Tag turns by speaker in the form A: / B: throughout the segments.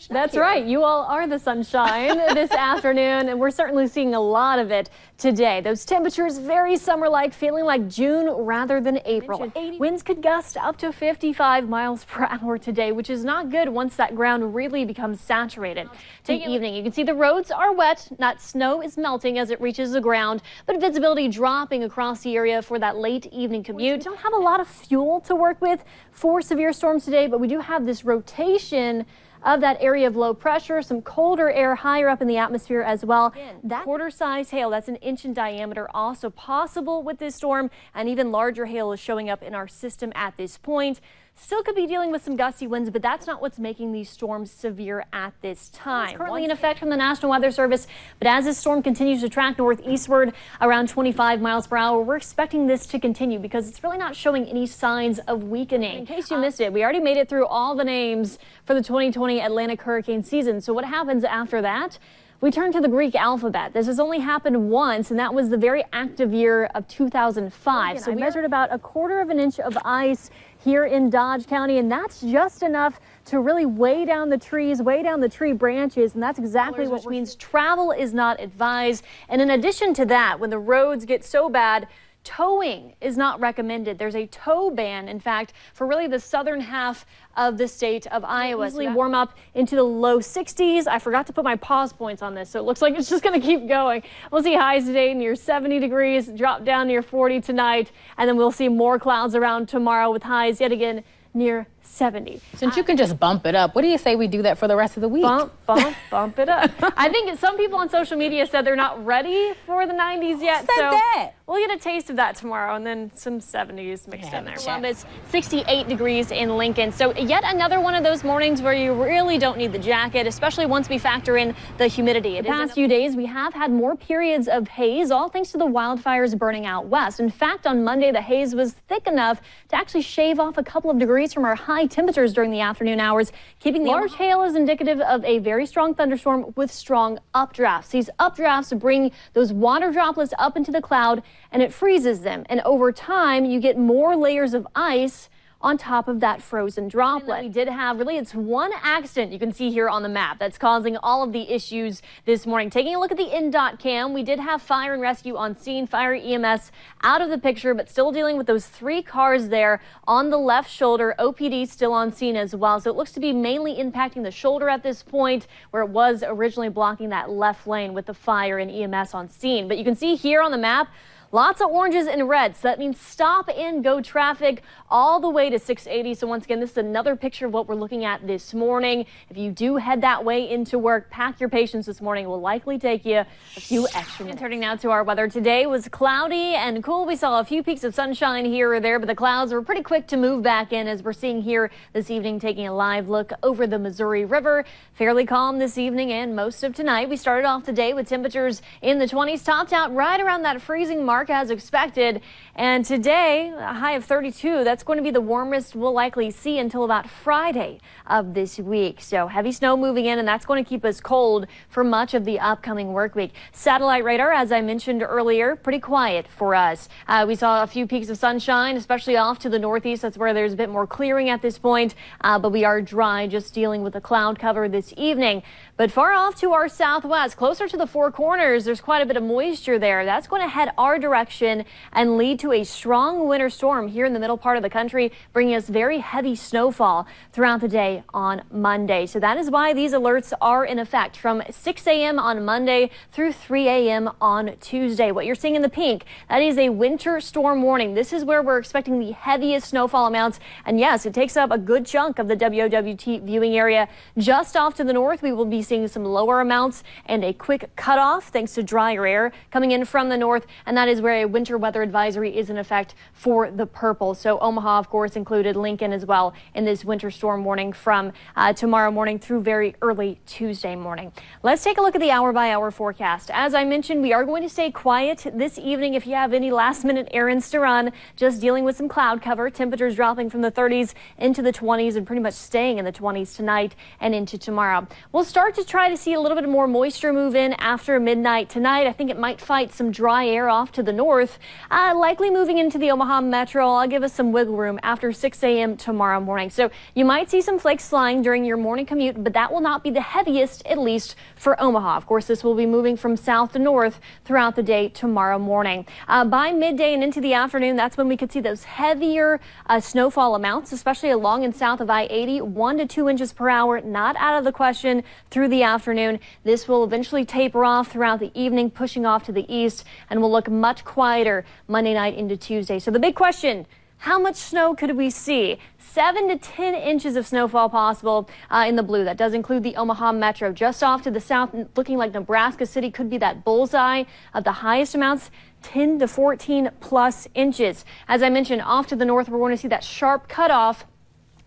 A: That's right. You all are the sunshine this afternoon, and we're certainly seeing a lot of it today. Those temperatures very summer-like, feeling like June rather than April. Winds could gust up to 55 miles per hour today, which is not good once that ground really becomes saturated. Take evening, you can see the roads are wet. That snow is melting as it reaches the ground, but visibility dropping across the area for that late evening commute. We don't have a lot of fuel to work with for severe storms today, but we do have this rotation of that area of low pressure, some colder air higher up in the atmosphere as well. That quarter-size hail, that's an inch in diameter, also possible with this storm, and even larger hail is showing up in our system at this point. Still could be dealing with some gusty winds, but that's not what's making these storms severe at this time. It's currently in effect from the National Weather Service, but as this storm continues to track northeastward around 25 miles per hour, we're expecting this to continue because it's really not showing any signs of weakening. In case you missed it, we already made it through all the names for the 2020 Atlantic hurricane season. So what happens after that? We turn to the Greek alphabet. This has only happened once, and that was the very active year of 2005. So we measured about 1/4 of an inch of ice here in Dodge County, and that's just enough to really weigh down the trees, weigh down the tree branches, and that's exactly what means travel is not advised. And in addition to that, when the roads get so bad, towing is not recommended. There's a tow ban, in fact, for really the southern half of the state of Iowa. Easily warm up into the low 60s. I forgot to put my pause points on this, so it looks like it's just going to keep going. We'll see highs today near 70 degrees, drop down near 40 tonight, and then we'll see more clouds around tomorrow with highs yet again near 70.
B: Since you can just bump it up, what do you say we do that for the rest of the week?
A: Bump it up. I think some people on social media said they're not ready for the 90s yet. So we'll get a taste of that tomorrow, and then some 70s mixed in there. Well, it's 68 degrees in Lincoln. So yet another one of those mornings where you really don't need the jacket, especially once we factor in the humidity. The past few days, we have had more periods of haze, all thanks to the wildfires burning out west. In fact, on Monday, the haze was thick enough to actually shave off a couple of degrees from our high temperatures during the afternoon hours. Keeping the large hail is indicative of a very strong thunderstorm with strong updrafts. These updrafts bring those water droplets up into the cloud and it freezes them. And over time, you get more layers of ice on top of that frozen droplet. We did have it's one accident you can see here on the map that's causing all of the issues this morning. Taking a look at the NDOT cam, we did have fire and rescue on scene, fire EMS out of the picture, but still dealing with those 3 cars there on the left shoulder. OPD still on scene as well. So it looks to be mainly impacting the shoulder at this point, where it was originally blocking that left lane with the fire and EMS on scene. But you can see here on the map, lots of oranges and reds. So that means stop and go traffic all the way to 680. So once again, this is another picture of what we're looking at this morning. If you do head that way into work, pack your patience this morning. It will likely take you a few extra minutes. Turning now to our weather. Today was cloudy and cool. We saw a few peaks of sunshine here or there, but the clouds were pretty quick to move back in, as we're seeing here this evening, taking a live look over the Missouri River. Fairly calm this evening and most of tonight. We started off the day with temperatures in the 20s, topped out right around that freezing mark as expected. And today, a high of 32. That's going to be the warmest we'll likely see until about Friday of this week. So heavy snow moving in, and that's going to keep us cold for much of the upcoming work week. Satellite radar, as I mentioned earlier, pretty quiet for us. We saw a few peaks of sunshine, especially off to the northeast. That's where there's a bit more clearing at this point, but we are dry, just dealing with the cloud cover this evening. But far off to our southwest, closer to the Four Corners, there's quite a bit of moisture there. That's going to head our direction and lead to a strong winter storm here in the middle part of the country, bringing us very heavy snowfall throughout the day on Monday. So that is why these alerts are in effect from 6 a.m. on Monday through 3 a.m. on Tuesday. What you're seeing in the pink, that is a winter storm warning. This is where we're expecting the heaviest snowfall amounts. And yes, it takes up a good chunk of the WOWT viewing area. Just off to the north, we will be seeing some lower amounts and a quick cutoff thanks to drier air coming in from the north. And that is where a winter weather advisory is in effect for the purple. So Omaha, of course, included, Lincoln as well in this winter storm warning from tomorrow morning through very early Tuesday morning. Let's take a look at the hour-by-hour forecast. As I mentioned, we are going to stay quiet this evening. If you have any last-minute errands to run, just dealing with some cloud cover, temperatures dropping from the 30s into the 20s and pretty much staying in the 20s tonight and into tomorrow. We'll start to try to see a little bit more moisture move in after midnight tonight. I think it might fight some dry air off to the the north, likely moving into the Omaha metro. I'll give us some wiggle room after 6 a.m. tomorrow morning. So you might see some flakes flying during your morning commute, but that will not be the heaviest, at least for Omaha. Of course, this will be moving from south to north throughout the day tomorrow morning. By midday and into the afternoon, that's when we could see those heavier snowfall amounts, especially along and south of I-80, 1 to 2 inches per hour, not out of the question through the afternoon. This will eventually taper off throughout the evening, pushing off to the east, and will look much quieter Monday night into Tuesday. So the big question, how much snow could we see? 7 to 10 inches of snowfall possible in the blue. That does include the Omaha metro. Just off to the south, looking like Nebraska City could be that bullseye of the highest amounts, 10 to 14 plus inches. As I mentioned, off to the north, we're going to see that sharp cutoff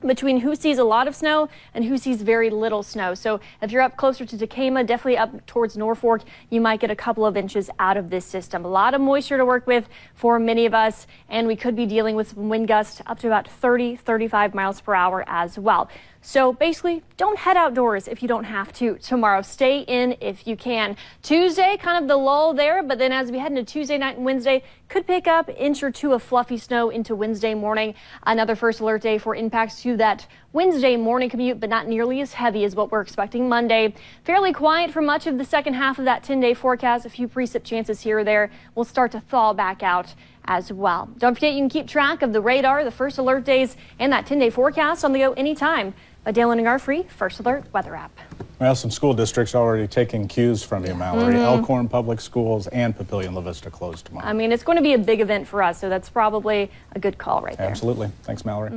A: between who sees a lot of snow and who sees very little snow. So if you're up closer to Tacoma, definitely up towards Norfolk, you might get a couple of inches out of this system. A lot of moisture to work with for many of us, and we could be dealing with some wind gusts up to about 30-35 miles per hour as well. So basically, don't head outdoors if you don't have to tomorrow. Stay in if you can. Tuesday, kind of the lull there, but then as we head into Tuesday night and Wednesday, could pick up an inch or two of fluffy snow into Wednesday morning. Another first alert day for impacts to that Wednesday morning commute, but not nearly as heavy as what we're expecting Monday. Fairly quiet for much of the second half of that 10-day forecast. A few precip chances here or there will start to thaw back out as well. Don't forget, you can keep track of the radar, the first alert days, and that 10-day forecast on the go anytime by downloading our free First Alert weather app.
C: Well, some school districts already taking cues from you, Mallory. Elkhorn Public Schools and Papillion La Vista closed tomorrow.
A: I mean, it's going to be a big event for us, so that's probably a good call right there.
C: Absolutely. Thanks, Mallory.